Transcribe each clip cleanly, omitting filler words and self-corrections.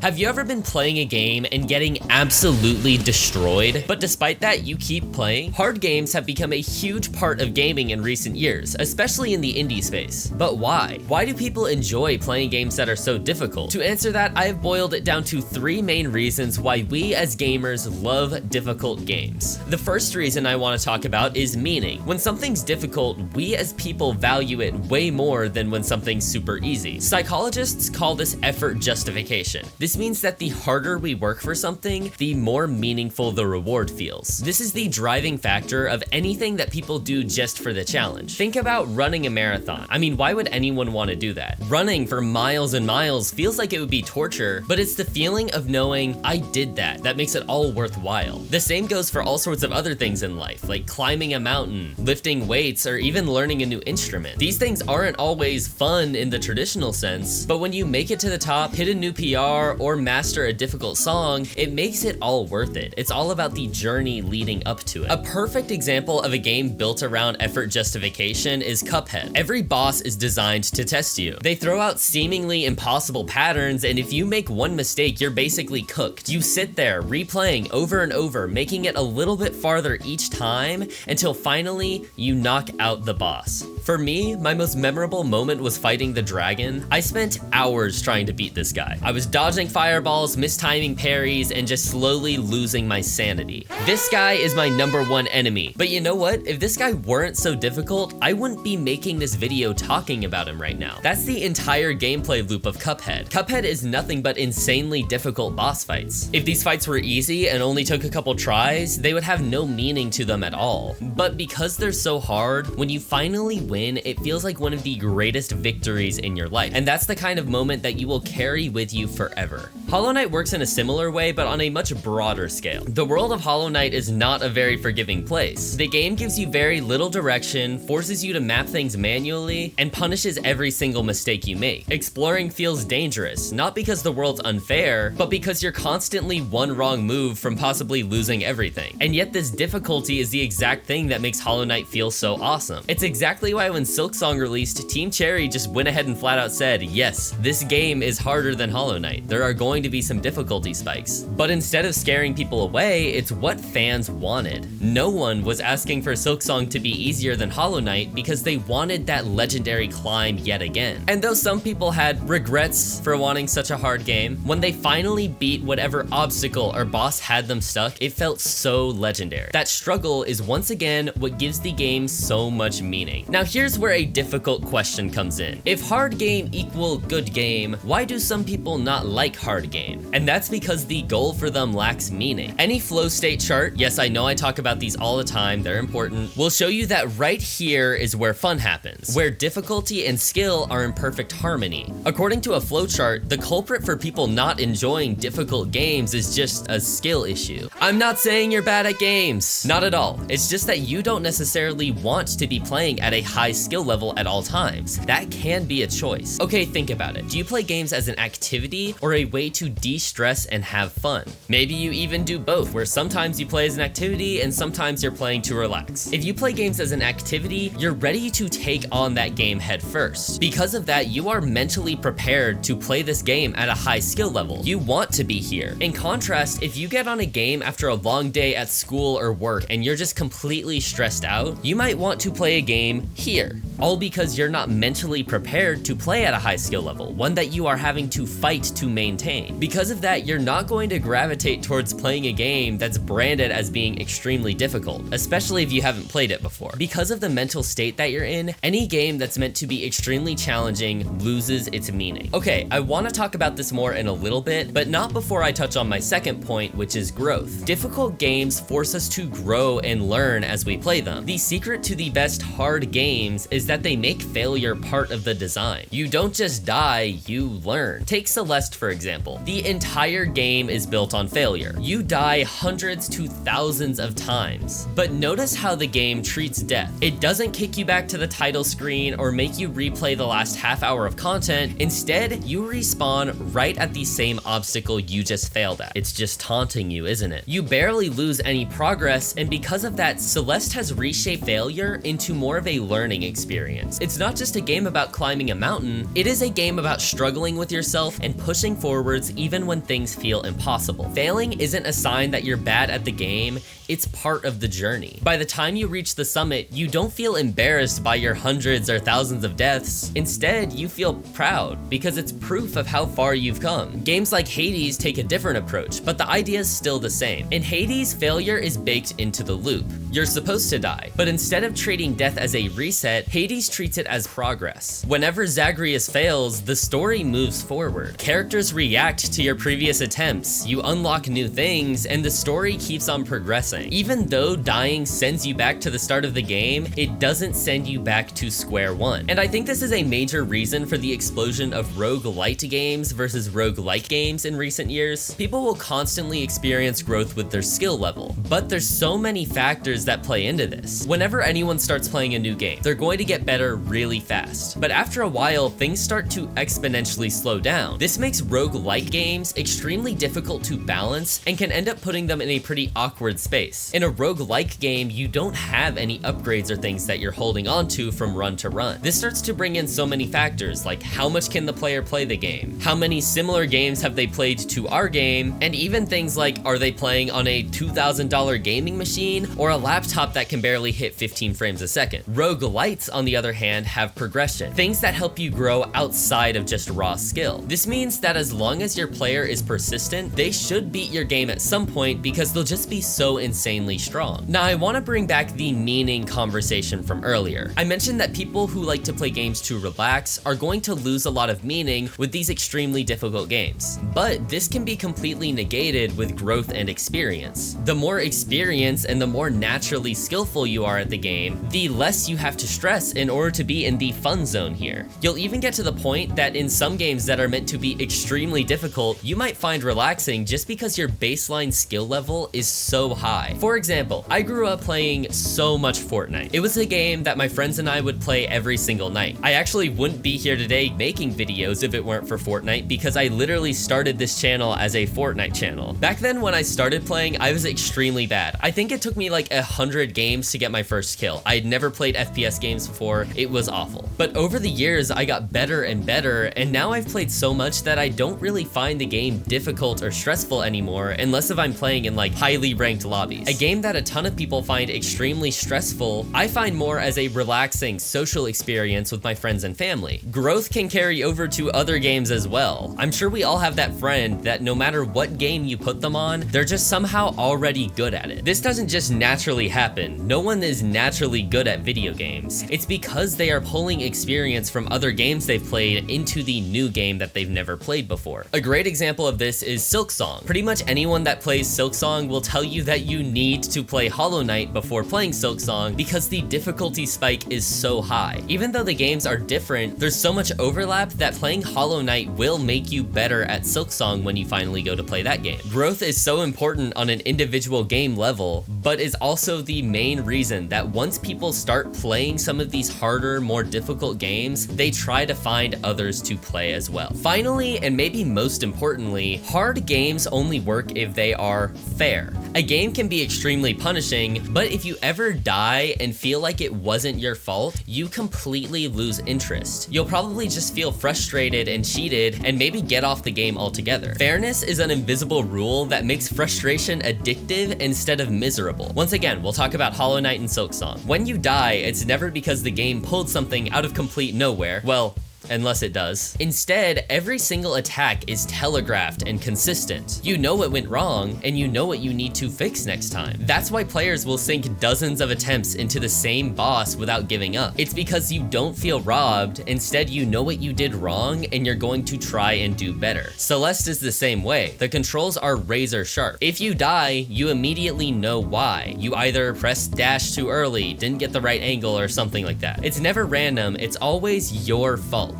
Have you ever been playing a game and getting absolutely destroyed? But despite that, you keep playing? Hard games have become a huge part of gaming in recent years, especially in the indie space. But why? Why do people enjoy playing games that are so difficult? To answer that, I have boiled it down to three main reasons why we as gamers love difficult games. The first reason I want to talk about is meaning. When something's difficult, we as people value it way more than when something's super easy. Psychologists call this effort justification. This means that the harder we work for something, the more meaningful the reward feels. This is the driving factor of anything that people do just for the challenge. Think about running a marathon. I mean, why would anyone want to do that? Running for miles and miles feels like it would be torture, but it's the feeling of knowing I did that makes it all worthwhile. The same goes for all sorts of other things in life, like climbing a mountain, lifting weights, or even learning a new instrument. These things aren't always fun in the traditional sense, but when you make it to the top, hit a new PR, or master a difficult song, it makes it all worth it. It's all about the journey leading up to it. A perfect example of a game built around effort justification is Cuphead. Every boss is designed to test you. They throw out seemingly impossible patterns, and if you make one mistake, you're basically cooked. You sit there replaying over and over, making it a little bit farther each time until finally you knock out the boss. For me, my most memorable moment was fighting the dragon. I spent hours trying to beat this guy. I was dodging fireballs, mistiming parries, and just slowly losing my sanity. This guy is my #1 enemy. But you know what? If this guy weren't so difficult, I wouldn't be making this video talking about him right now. That's the entire gameplay loop of Cuphead. Cuphead is nothing but insanely difficult boss fights. If these fights were easy and only took a couple tries, they would have no meaning to them at all. But because they're so hard, when you finally win, it feels like one of the greatest victories in your life. And that's the kind of moment that you will carry with you forever. Hollow Knight works in a similar way, but on a much broader scale. The world of Hollow Knight is not a very forgiving place. The game gives you very little direction, forces you to map things manually, and punishes every single mistake you make. Exploring feels dangerous, not because the world's unfair, but because you're constantly one wrong move from possibly losing everything. And yet this difficulty is the exact thing that makes Hollow Knight feel so awesome. It's exactly why when Silksong released, Team Cherry just went ahead and flat out said, yes, this game is harder than Hollow Knight. There are going to be some difficulty spikes. But instead of scaring people away, it's what fans wanted. No one was asking for Silksong to be easier than Hollow Knight because they wanted that legendary climb yet again. And though some people had regrets for wanting such a hard game, when they finally beat whatever obstacle or boss had them stuck, it felt so legendary. That struggle is once again what gives the game so much meaning. Now here's where a difficult question comes in. If hard game equal good game, why do some people not like hard game? And that's because the goal for them lacks meaning. Any flow state chart, yes, I know I talk about these all the time, they're important, will show you that right here is where fun happens, where difficulty and skill are in perfect harmony. According to a flow chart, the culprit for people not enjoying difficult games is just a skill issue. I'm not saying you're bad at games, not at all. It's just that you don't necessarily want to be playing at a high skill level at all times. That can be a choice. Okay, think about it. Do you play games as an activity or a way to de-stress and have fun? Maybe you even do both, where sometimes you play as an activity and sometimes you're playing to relax. If you play games as an activity, you're ready to take on that game head first. Because of that, you are mentally prepared to play this game at a high skill level. You want to be here. In contrast, if you get on a game after a long day at school or work and you're just completely stressed out, you might want to play a game here. All because you're not mentally prepared to play at a high skill level, one that you are having to fight to maintain. Because of that, you're not going to gravitate towards playing a game that's branded as being extremely difficult, especially if you haven't played it before. Because of the mental state that you're in, any game that's meant to be extremely challenging loses its meaning. Okay, I want to talk about this more in a little bit, but not before I touch on my second point, which is growth. Difficult games force us to grow and learn as we play them. The secret to the best hard games is that they make failure part of the design. You don't just die, you learn. Take Celeste for example. The entire game is built on failure. You die hundreds to thousands of times. But notice how the game treats death. It doesn't kick you back to the title screen or make you replay the last half hour of content. Instead, you respawn right at the same obstacle you just failed at. It's just taunting you, isn't it? You barely lose any progress, and because of that, Celeste has reshaped failure into more of a learning experience. It's not just a game about climbing a mountain, it is a game about struggling with yourself and pushing forward forwards even when things feel impossible. Failing isn't a sign that you're bad at the game, it's part of the journey. By the time you reach the summit, you don't feel embarrassed by your hundreds or thousands of deaths. Instead, you feel proud because it's proof of how far you've come. Games like Hades take a different approach, but the idea is still the same. In Hades, failure is baked into the loop. You're supposed to die, but instead of treating death as a reset, Hades treats it as progress. Whenever Zagreus fails, the story moves forward. Characters react to your previous attempts, you unlock new things, and the story keeps on progressing. Even though dying sends you back to the start of the game, it doesn't send you back to square one. And I think this is a major reason for the explosion of roguelite games versus roguelike games in recent years. People will constantly experience growth with their skill level, but there's so many factors that play into this. Whenever anyone starts playing a new game, they're going to get better really fast. But after a while, things start to exponentially slow down. This makes roguelike games extremely difficult to balance and can end up putting them in a pretty awkward space. In a roguelike game, you don't have any upgrades or things that you're holding on to from run to run. This starts to bring in so many factors, like how much can the player play the game? How many similar games have they played to our game? And even things like, are they playing on a $2,000 gaming machine or a laptop that can barely hit 15 frames a second? Roguelites, on the other hand, have progression, things that help you grow outside of just raw skill. This means that as long as your player is persistent, they should beat your game at some point because they'll just be so insanely strong. Now, I want to bring back the meaning conversation from earlier. I mentioned that people who like to play games to relax are going to lose a lot of meaning with these extremely difficult games. But this can be completely negated with growth and experience. The more experience and the more naturally skillful you are at the game, the less you have to stress in order to be in the fun zone here. You'll even get to the point that in some games that are meant to be extremely difficult, you might find relaxing just because your baseline skill level is so high. For example, I grew up playing so much Fortnite. It was a game that my friends and I would play every single night. I actually wouldn't be here today making videos if it weren't for Fortnite because I literally started this channel as a Fortnite channel. Back then when I started playing, I was extremely bad. I think it took me like 100 games to get my first kill. I had never played FPS games before. It was awful. But over the years, I got better and better, and now I've played so much that I don't really find the game difficult or stressful anymore unless if I'm playing in like highly ranked lobbies. A game that a ton of people find extremely stressful, I find more as a relaxing social experience with my friends and family. Growth can carry over to other games as well. I'm sure we all have that friend that no matter what game you put them on, they're just somehow already good at it. This doesn't just naturally happen. No one is naturally good at video games. It's because they are pulling experience from other games they've played into the new game that they've never played before. A great example of this is Silksong. Pretty much anyone that plays Silksong will tell you that you need to play Hollow Knight before playing Silksong because the difficulty spike is so high. Even though the games are different, there's so much overlap that playing Hollow Knight will make you better at Silksong when you finally go to play that game. Growth is so important on an individual game level, but is also the main reason that once people start playing some of these harder, more difficult games, they try to find others to play as well. Finally, and maybe most importantly, hard games only work if they are fair. A game can be extremely punishing, but if you ever die and feel like it wasn't your fault, you completely lose interest. You'll probably just feel frustrated and cheated and maybe get off the game altogether. Fairness is an invisible rule that makes frustration addictive instead of miserable. Once again, we'll talk about Hollow Knight and Silksong. When you die, it's never because the game pulled something out of complete nowhere. Well, unless it does. Instead, every single attack is telegraphed and consistent. You know what went wrong, and you know what you need to fix next time. That's why players will sink dozens of attempts into the same boss without giving up. It's because you don't feel robbed, instead you know what you did wrong, and you're going to try and do better. Celeste is the same way. The controls are razor sharp. If you die, you immediately know why. You either pressed dash too early, didn't get the right angle, or something like that. It's never random, it's always your fault.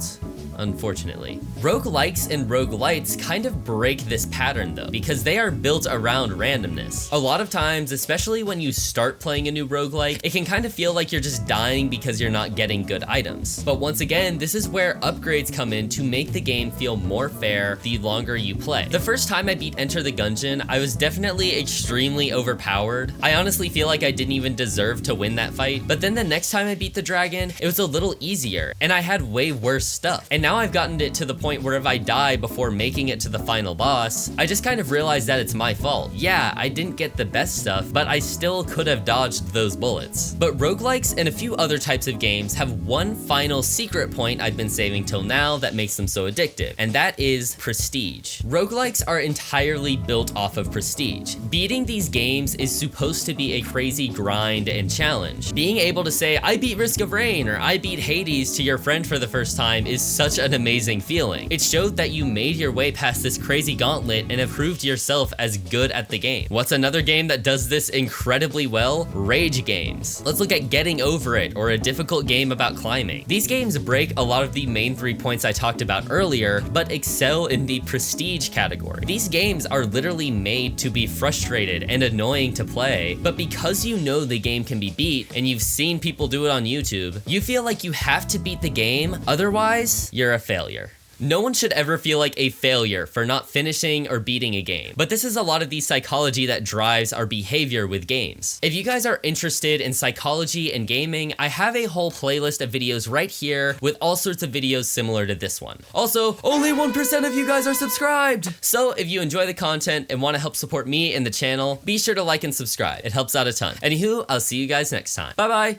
Unfortunately. Roguelikes and roguelites kind of break this pattern though, because they are built around randomness. A lot of times, especially when you start playing a new roguelike, it can kind of feel like you're just dying because you're not getting good items. But once again, this is where upgrades come in to make the game feel more fair the longer you play. The first time I beat Enter the Gungeon, I was definitely extremely overpowered. I honestly feel like I didn't even deserve to win that fight, but then the next time I beat the dragon, it was a little easier, and I had way worse stuff. And now I've gotten it to the point where if I die before making it to the final boss, I just kind of realize that it's my fault. Yeah, I didn't get the best stuff, but I still could have dodged those bullets. But roguelikes and a few other types of games have one final secret point I've been saving till now that makes them so addictive, and that is prestige. Roguelikes are entirely built off of prestige. Beating these games is supposed to be a crazy grind and challenge. Being able to say, I beat Risk of Rain or I beat Hades to your friend for the first time is such an amazing feeling. It showed that you made your way past this crazy gauntlet and have proved yourself as good at the game. What's another game that does this incredibly well? Rage games. Let's look at Getting Over It, or a difficult game about climbing. These games break a lot of the main 3 points I talked about earlier, but excel in the prestige category. These games are literally made to be frustrated and annoying to play, but because you know the game can be beat and you've seen people do it on YouTube, you feel like you have to beat the game, otherwise you're a failure. No one should ever feel like a failure for not finishing or beating a game, but this is a lot of the psychology that drives our behavior with games. If you guys are interested in psychology and gaming, I have a whole playlist of videos right here with all sorts of videos similar to this one. Also, only 1% of you guys are subscribed! So if you enjoy the content and want to help support me and the channel, be sure to like and subscribe. It helps out a ton. Anywho, I'll see you guys next time. Bye bye!